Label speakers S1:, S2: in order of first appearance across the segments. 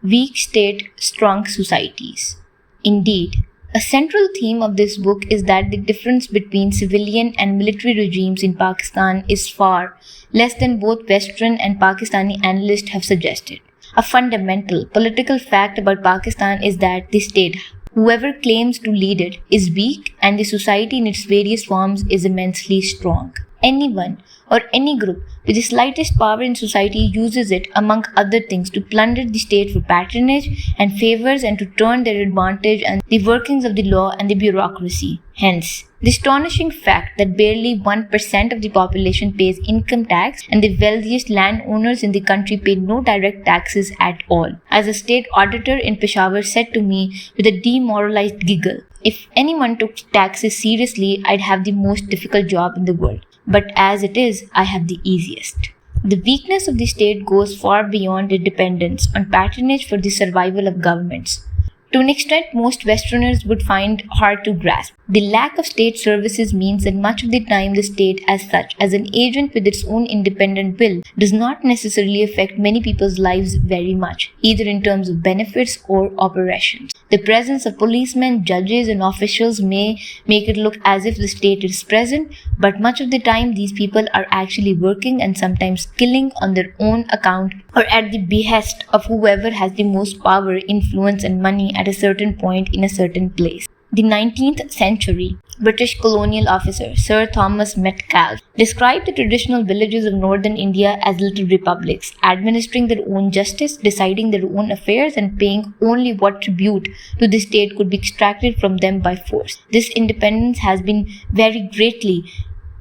S1: Weak state, strong societies. Indeed, a central theme of this book is that the difference between civilian and military regimes in Pakistan is far less than both Western and Pakistani analysts have suggested. A fundamental political fact about Pakistan is that the state, whoever claims to lead it, is weak and the society in its various forms is immensely strong. Anyone or any group with the slightest power in society uses it, among other things, to plunder the state for patronage and favors and to turn their advantage and the workings of the law and the bureaucracy. Hence, the astonishing fact that barely 1% of the population pays income tax and the wealthiest landowners in the country pay no direct taxes at all. As a state auditor in Peshawar said to me with a demoralized giggle, if anyone took taxes seriously, I'd have the most difficult job in the world. But as it is, I have the easiest. The weakness of the state goes far beyond its dependence on patronage for the survival of governments. To an extent most Westerners would find hard to grasp. The lack of state services means that much of the time the state as such, as an agent with its own independent will, does not necessarily affect many people's lives very much, either in terms of benefits or operations. The presence of policemen, judges and officials may make it look as if the state is present, but much of the time these people are actually working and sometimes killing on their own account or at the behest of whoever has the most power, influence and money at a certain point in a certain place. The 19th century British colonial officer Sir Thomas Metcalfe described the traditional villages of northern India as little republics, administering their own justice, deciding their own affairs and paying only what tribute to the state could be extracted from them by force. This independence has been very greatly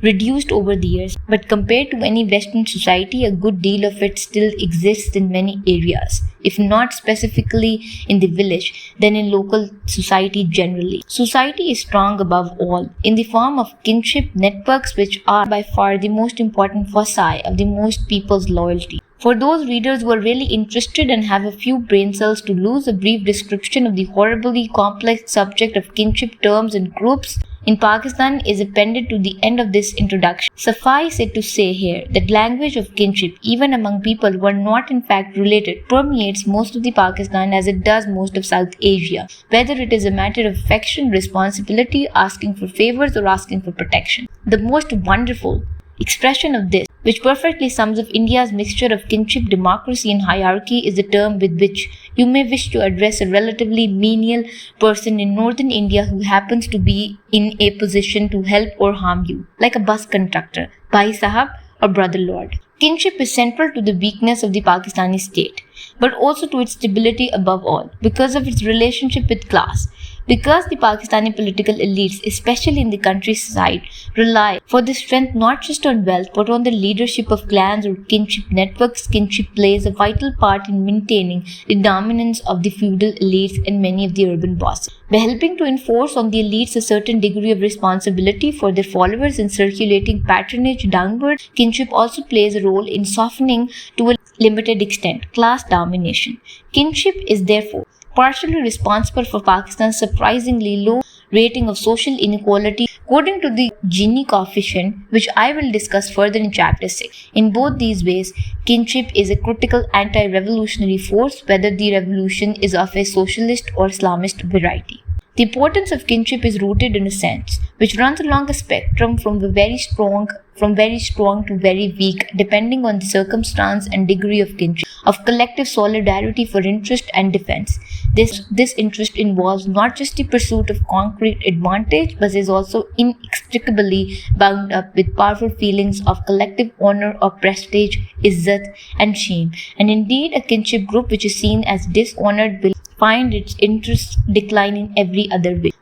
S1: reduced over the years, but compared to any Western society, a good deal of it still exists in many areas, if not specifically in the village, then in local society generally. Society is strong above all, in the form of kinship networks which are by far the most important foci of the most people's loyalty. For those readers who are really interested and have a few brain cells to lose, a brief description of the horribly complex subject of kinship terms and groups in Pakistan is appended to the end of this introduction. Suffice it to say here that language of kinship, even among people who are not in fact related, permeates most of the Pakistan as it does most of South Asia, whether it is a matter of affection, responsibility, asking for favors or asking for protection. The most wonderful expression of this, which perfectly sums up India's mixture of kinship, democracy and hierarchy, is the term with which you may wish to address a relatively menial person in northern India who happens to be in a position to help or harm you, like a bus conductor, Bhai Sahab or Brother Lord. Kinship is central to the weakness of the Pakistani state, but also to its stability above all, because of its relationship with class. Because the Pakistani political elites, especially in the countryside, rely for this strength not just on wealth but on the leadership of clans or kinship networks, kinship plays a vital part in maintaining the dominance of the feudal elites and many of the urban bosses. By helping to enforce on the elites a certain degree of responsibility for their followers and circulating patronage downward, kinship also plays a role in softening, to a limited extent, class domination. Kinship is therefore partially responsible for Pakistan's surprisingly low rating of social inequality according to the Gini coefficient, which I will discuss further in chapter 6. In both these ways, kinship is a critical anti-revolutionary force, whether the revolution is of a socialist or Islamist variety. The importance of kinship is rooted in a sense which runs along a spectrum from very strong to very weak, depending on the circumstance and degree of kinship, of collective solidarity for interest and defense. This interest involves not just the pursuit of concrete advantage, but is also inextricably bound up with powerful feelings of collective honor or prestige, izzat and shame. And indeed, a kinship group which is seen as dishonored will find its interests decline in every other way.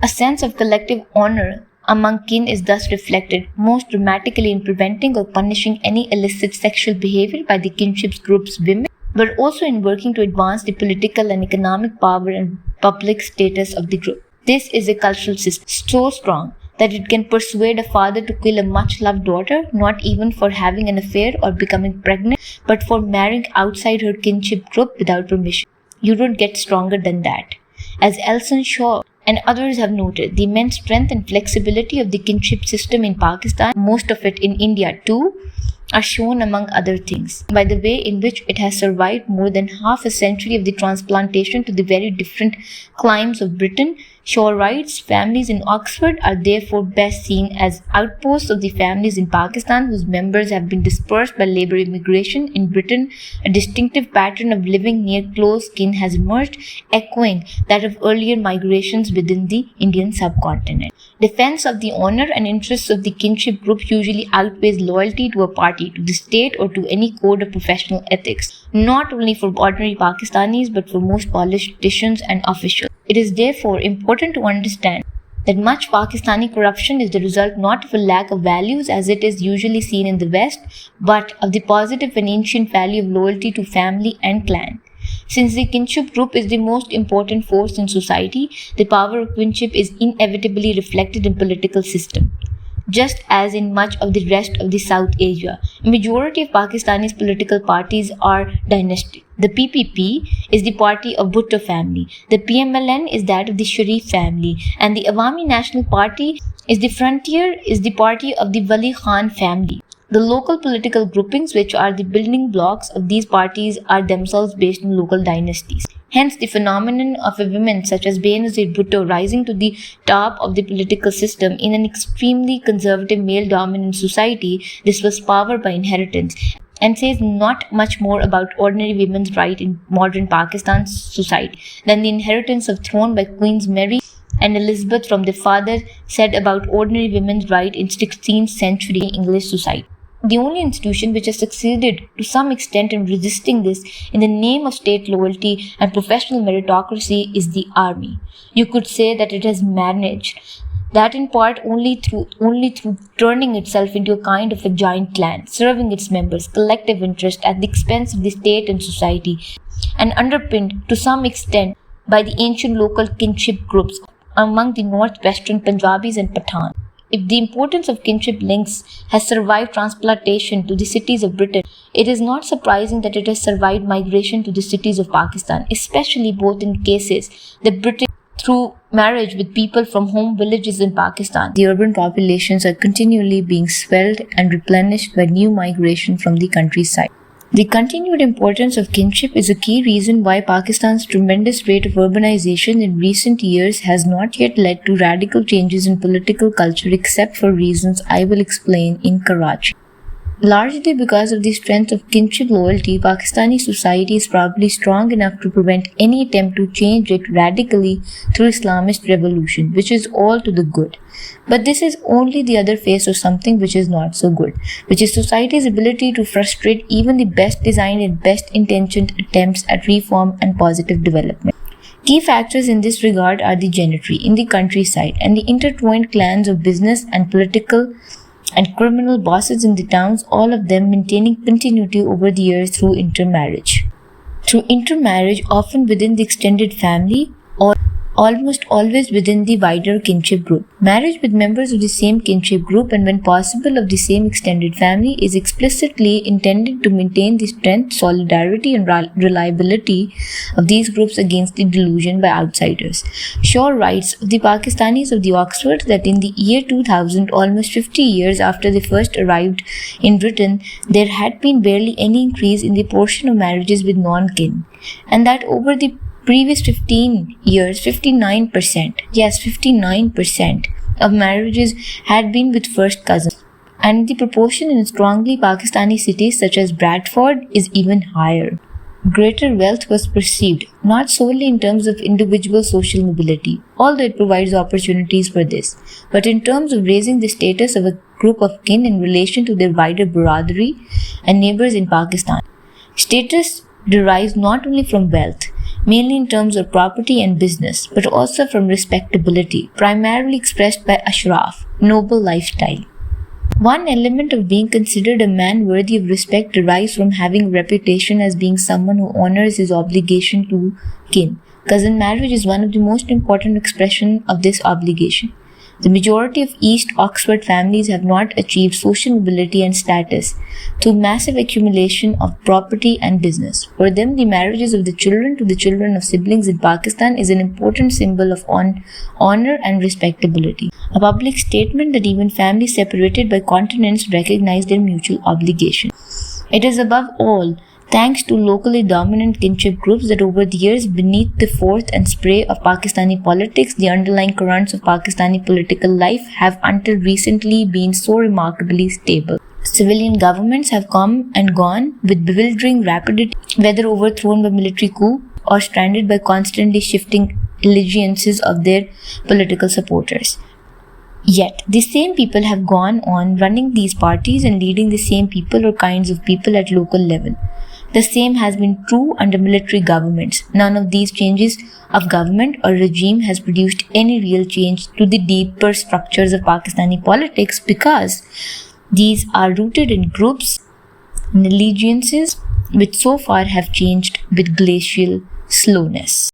S1: A sense of collective honor among kin is thus reflected most dramatically in preventing or punishing any illicit sexual behavior by the kinship group's women, but also in working to advance the political and economic power and public status of the group. This is a cultural system so strong that it can persuade a father to kill a much-loved daughter, not even for having an affair or becoming pregnant, but for marrying outside her kinship group without permission. You don't get stronger than that. As Elson Shaw and others have noted, the immense strength and flexibility of the kinship system in Pakistan, most of it in India too, are shown among other things by the way in which it has survived more than half a century of the transplantation to the very different climes of Britain. Shaw writes, families in Oxford are therefore best seen as outposts of the families in Pakistan whose members have been dispersed by labour immigration. In Britain, a distinctive pattern of living near close kin has emerged, echoing that of earlier migrations within the Indian subcontinent. Defense of the honour and interests of the kinship group usually outweighs loyalty to a party, to the state, or to any code of professional ethics, not only for ordinary Pakistanis but for most politicians and officials. It is therefore important to understand that much Pakistani corruption is the result not of a lack of values as it is usually seen in the West, but of the positive and ancient value of loyalty to family and clan. Since the kinship group is the most important force in society, the power of kinship is inevitably reflected in political system. Just as in much of the rest of the South Asia, a majority of Pakistani's political parties are dynastic. The PPP is the party of Bhutto family, the PMLN is that of the Sharif family, and the Awami National Party is the party of the Wali Khan family. The local political groupings, which are the building blocks of these parties, are themselves based on local dynasties. Hence, the phenomenon of a woman such as Benazir Bhutto rising to the top of the political system in an extremely conservative male-dominant society, this was power by inheritance, and says not much more about ordinary women's right in modern Pakistan's society than the inheritance of throne by Queens Mary and Elizabeth from their father said about ordinary women's right in 16th century English society. The only institution which has succeeded to some extent in resisting this in the name of state loyalty and professional meritocracy is the army. You could say that it has managed that in part only through turning itself into a kind of a giant clan, serving its members' collective interest at the expense of the state and society, and underpinned to some extent by the ancient local kinship groups among the northwestern Punjabis and Pathan. If the importance of kinship links has survived transplantation to the cities of Britain, it is not surprising that it has survived migration to the cities of Pakistan, especially both in cases that British through marriage with people from home villages in Pakistan. The urban populations are continually being swelled and replenished by new migration from the countryside. The continued importance of kinship is a key reason why Pakistan's tremendous rate of urbanization in recent years has not yet led to radical changes in political culture except for reasons I will explain in Karachi. Largely because of the strength of kinship loyalty, Pakistani society is probably strong enough to prevent any attempt to change it radically through Islamist revolution, which is all to the good. But this is only the other face of something which is not so good, which is society's ability to frustrate even the best designed and best intentioned attempts at reform and positive development. Key factors in this regard are the gentry in the countryside and the intertwined clans of business and political and criminal bosses in the towns, all of them maintaining continuity over the years through intermarriage. Through intermarriage, often within the extended family or almost always within the wider kinship group. Marriage with members of the same kinship group and when possible of the same extended family is explicitly intended to maintain the strength, solidarity and reliability of these groups against the delusion by outsiders. Shaw writes of the Pakistanis of the Oxford that in the year 2000, almost 50 years after they first arrived in Britain, there had been barely any increase in the portion of marriages with non-kin, and that over the previous 15 years, 59% of marriages had been with first cousins, and the proportion in strongly Pakistani cities such as Bradford is even higher. Greater wealth was perceived, not solely in terms of individual social mobility, although it provides opportunities for this, but in terms of raising the status of a group of kin in relation to their wider brotherly and neighbors in Pakistan. Status derives not only from wealth, mainly in terms of property and business, but also from respectability, primarily expressed by ashraf, noble lifestyle. One element of being considered a man worthy of respect derives from having a reputation as being someone who honors his obligation to kin. Cousin marriage is one of the most important expressions of this obligation. The majority of East Oxford families have not achieved social mobility and status through massive accumulation of property and business. For them, the marriages of the children to the children of siblings in Pakistan is an important symbol of honor and respectability. A public statement that even families separated by continents recognize their mutual obligation. It is above all thanks to locally dominant kinship groups that over the years, beneath the force and spray of Pakistani politics, the underlying currents of Pakistani political life have until recently been so remarkably stable. Civilian governments have come and gone with bewildering rapidity, whether overthrown by military coup or stranded by constantly shifting allegiances of their political supporters. Yet, the same people have gone on running these parties and leading the same people or kinds of people at local level. The same has been true under military governments. None of these changes of government or regime has produced any real change to the deeper structures of Pakistani politics because these are rooted in groups and allegiances which so far have changed with glacial slowness.